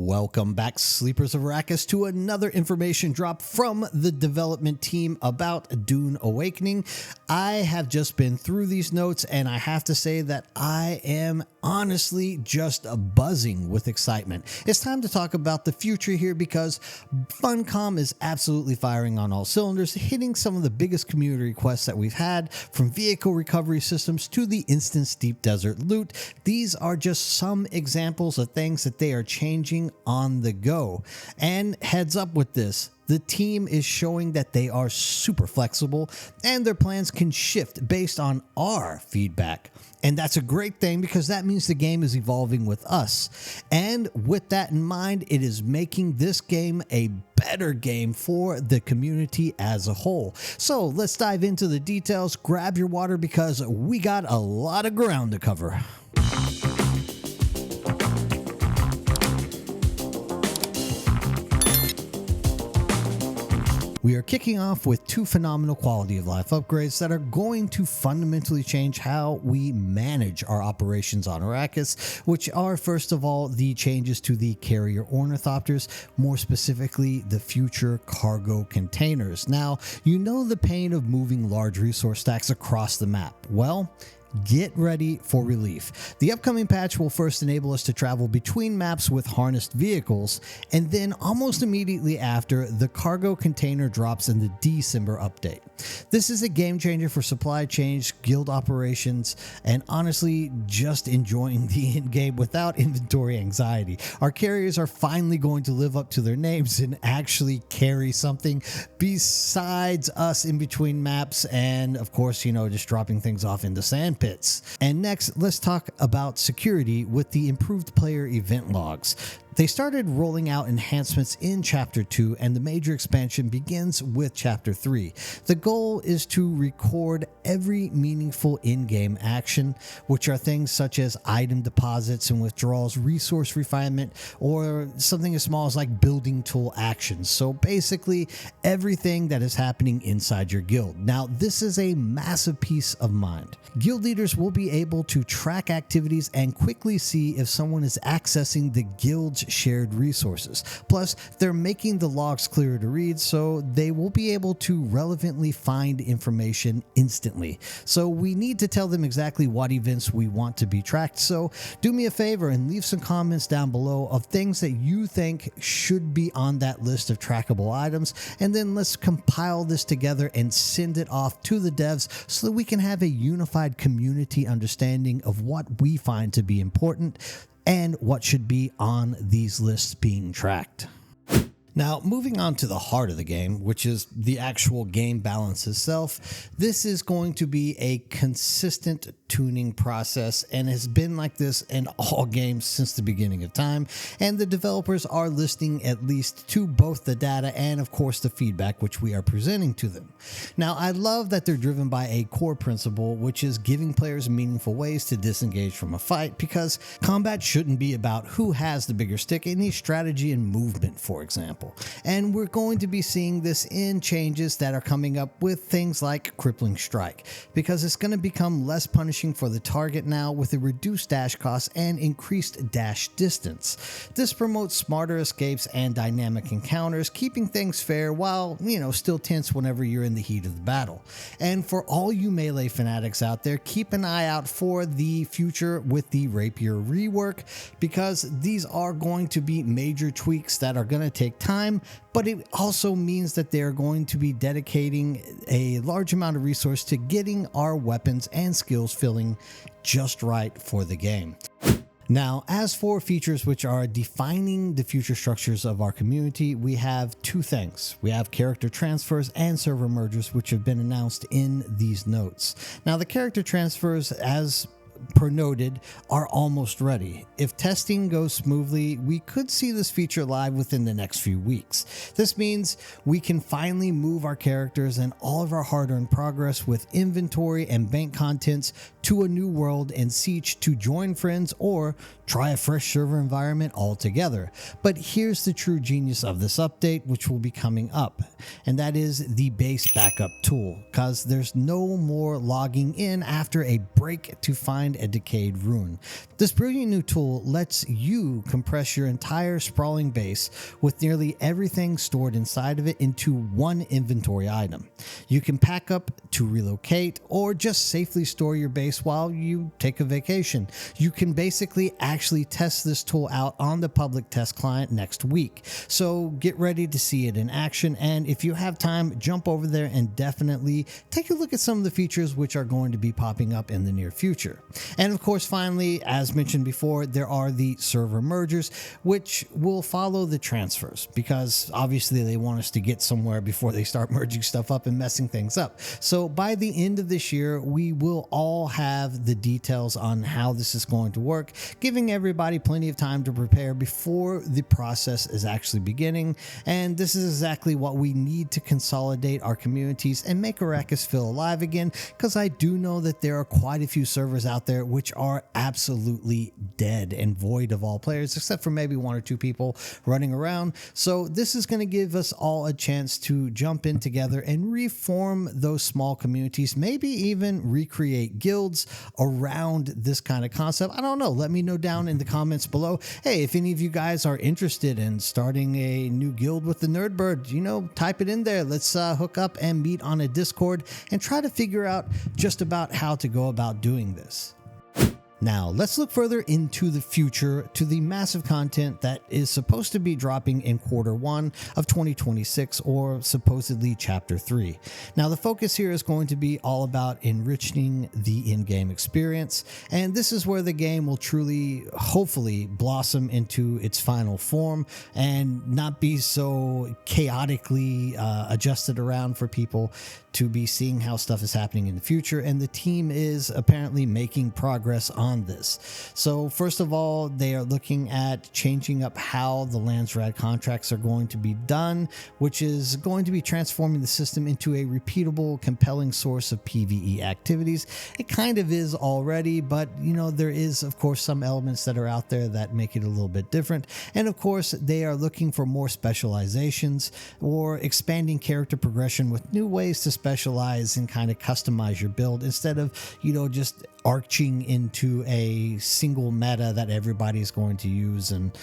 Welcome back, Sleepers of Arrakis, to another information drop from the development team about Dune Awakening. I have just been through these notes, and I have to say that I am honestly just buzzing with excitement. It's time to talk about the future here because Funcom is absolutely firing on all cylinders, hitting some of the biggest community requests that we've had, from vehicle recovery systems to the instance deep desert loot. These are just some examples of things that they are changing on the go. And heads up with this, the team is showing that they are super flexible and their plans can shift based on our feedback. And that's a great thing because that means the game is evolving with us. And with that in mind, it is making this game a better game for the community as a whole. So let's dive into the details. Grab your water because we got a lot of ground to cover. We are kicking off with two phenomenal quality of life upgrades that are going to fundamentally change how we manage our operations on Arrakis, which are, first of all, the changes to the carrier ornithopters, more specifically the future cargo containers. Now, you know the pain of moving large resource stacks across the map. Well, get ready for relief. The upcoming patch will first enable us to travel between maps with harnessed vehicles, and then almost immediately after, the cargo container drops in the December update. This is a game changer for supply chains, guild operations, and honestly, just enjoying the end game without inventory anxiety. Our carriers are finally going to live up to their names and actually carry something besides us in between maps and, of course, just dropping things off into sand pits. And next, let's talk about security with the improved player event logs. They started rolling out enhancements in Chapter 2, and the major expansion begins with Chapter 3. The goal is to record every meaningful in-game action, which are things such as item deposits and withdrawals, resource refinement, or something as small as like building tool actions. So basically, everything that is happening inside your guild. Now, this is a massive peace of mind. Guild leaders will be able to track activities and quickly see if someone is accessing the guild's shared resources. Plus, they're making the logs clearer to read, so they will be able to relevantly find information instantly. So we need to tell them exactly what events we want to be tracked. So do me a favor and leave some comments down below of things that you think should be on that list of trackable items, and then let's compile this together and send it off to the devs so that we can have a unified community understanding of what we find to be important and what should be on these lists being tracked. Now, moving on to the heart of the game, which is the actual game balance itself, this is going to be a consistent tuning process and has been like this in all games since the beginning of time, and the developers are listening at least to both the data and, of course, the feedback which we are presenting to them. Now, I love that they're driven by a core principle, which is giving players meaningful ways to disengage from a fight, because combat shouldn't be about who has the bigger stick. It needs strategy and movement, for example. And we're going to be seeing this in changes that are coming up with things like Crippling Strike, because it's going to become less punishing for the target now with a reduced dash cost and increased dash distance. This promotes smarter escapes and dynamic encounters, keeping things fair while, still tense whenever you're in the heat of the battle. And for all you melee fanatics out there, keep an eye out for the future with the rapier rework, because these are going to be major tweaks that are going to take time, but it also means that they're going to be dedicating a large amount of resource to getting our weapons and skills feeling just right for the game. Now, as for features which are defining the future structures of our community, we have two things. We have character transfers and server mergers, which have been announced in these notes. Now, the character transfers, as per noted, are almost ready. If testing goes smoothly, we could see this feature live within the next few weeks. This means we can finally move our characters and all of our hard-earned progress with inventory and bank contents to a new world and Siege to join friends or try a fresh server environment altogether. But here's the true genius of this update, which will be coming up, and that is the base backup tool, because there's no more logging in after a break to find find a decayed rune. This brilliant new tool lets you compress your entire sprawling base with nearly everything stored inside of it into one inventory item. You can pack up to relocate or just safely store your base while you take a vacation. You can basically actually test this tool out on the public test client next week. So get ready to see it in action, and if you have time, jump over there and definitely take a look at some of the features which are going to be popping up in the near future. And of course, finally, as mentioned before, there are the server mergers, which will follow the transfers, because obviously they want us to get somewhere before they start merging stuff up and messing things up. So by the end of this year, we will all have the details on how this is going to work, giving everybody plenty of time to prepare before the process is actually beginning. And this is exactly what we need to consolidate our communities and make Arrakis feel alive again, because I do know that there are quite a few servers out there which are absolutely dead and void of all players, except for maybe one or two people running around. So this is going to give us all a chance to jump in together and reform those small communities, maybe even recreate guilds around this kind of concept. I don't know. Let me know down in the comments below. Hey, if any of you guys are interested in starting a new guild with the Nerdbird, type it in there. Let's hook up and meet on a Discord and try to figure out just about how to go about doing this. Now, let's look further into the future to the massive content that is supposed to be dropping in Q1 of 2026, or supposedly Chapter 3. Now, the focus here is going to be all about enriching the in-game experience, and this is where the game will truly, hopefully, blossom into its final form and not be so chaotically adjusted around for people to be seeing how stuff is happening in the future, and the team is apparently making progress on this. So first of all, they are looking at changing up how the Landsraad contracts are going to be done, which is going to be transforming the system into a repeatable, compelling source of PvE activities. It kind of is already, but there is of course some elements that are out there that make it a little bit different. And of course, they are looking for more specializations or expanding character progression with new ways to specialize and kind of customize your build instead of just arching into a single meta that everybody's going to use and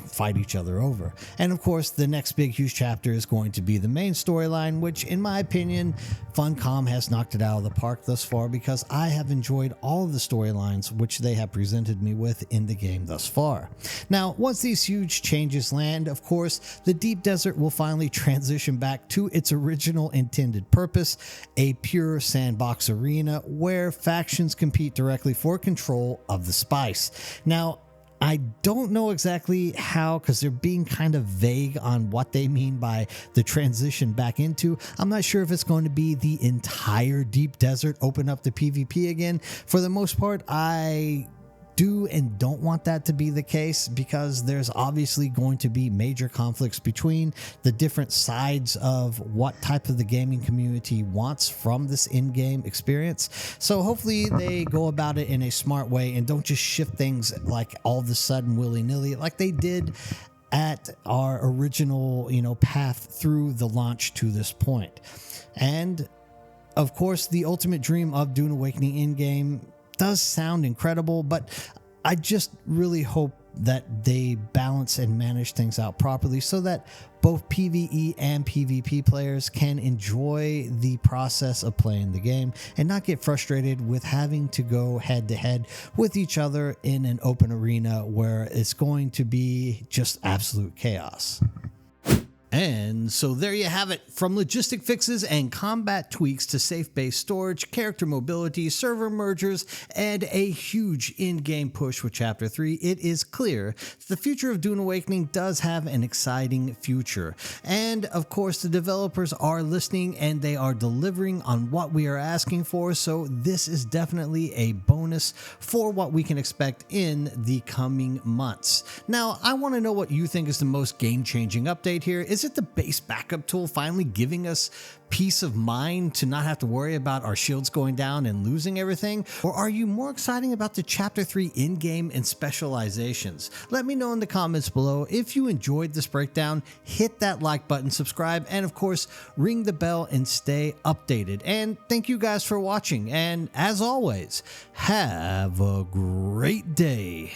fight each other over. And of course, the next big huge chapter is going to be the main storyline, which in my opinion, Funcom has knocked it out of the park thus far, because I have enjoyed all of the storylines which they have presented me with in the game thus far. Now, once these huge changes land, of course, the Deep Desert will finally transition back to its original intended purpose, a pure sandbox arena where factions compete directly for control of the spice. Now, I don't know exactly how, because they're being kind of vague on what they mean by the transition back into. I'm not sure if it's going to be the entire Deep Desert open up to PvP again. For the most part, I do and don't want that to be the case, because there's obviously going to be major conflicts between the different sides of what type of the gaming community wants from this in-game experience. So hopefully they go about it in a smart way and don't just shift things like all of a sudden willy-nilly like they did at our original path through the launch to this point. And of course, the ultimate dream of Dune Awakening in-game does sound incredible, but I just really hope that they balance and manage things out properly so that both PvE and PvP players can enjoy the process of playing the game and not get frustrated with having to go head to head with each other in an open arena where it's going to be just absolute chaos. And so there you have it. From logistic fixes and combat tweaks to safe base storage, character mobility, server mergers, and a huge in-game push with Chapter 3, it is clear that the future of Dune Awakening does have an exciting future. And of course, the developers are listening and they are delivering on what we are asking for, so this is definitely a bonus for what we can expect in the coming months. Now, I want to know what you think is the most game-changing update here. Is is it the base backup tool finally giving us peace of mind to not have to worry about our shields going down and losing everything? Or are you more excited about the Chapter 3 in-game and specializations? Let me know in the comments below. If you enjoyed this breakdown, hit that like button, subscribe, and of course, ring the bell and stay updated. And thank you guys for watching. And as always, have a great day.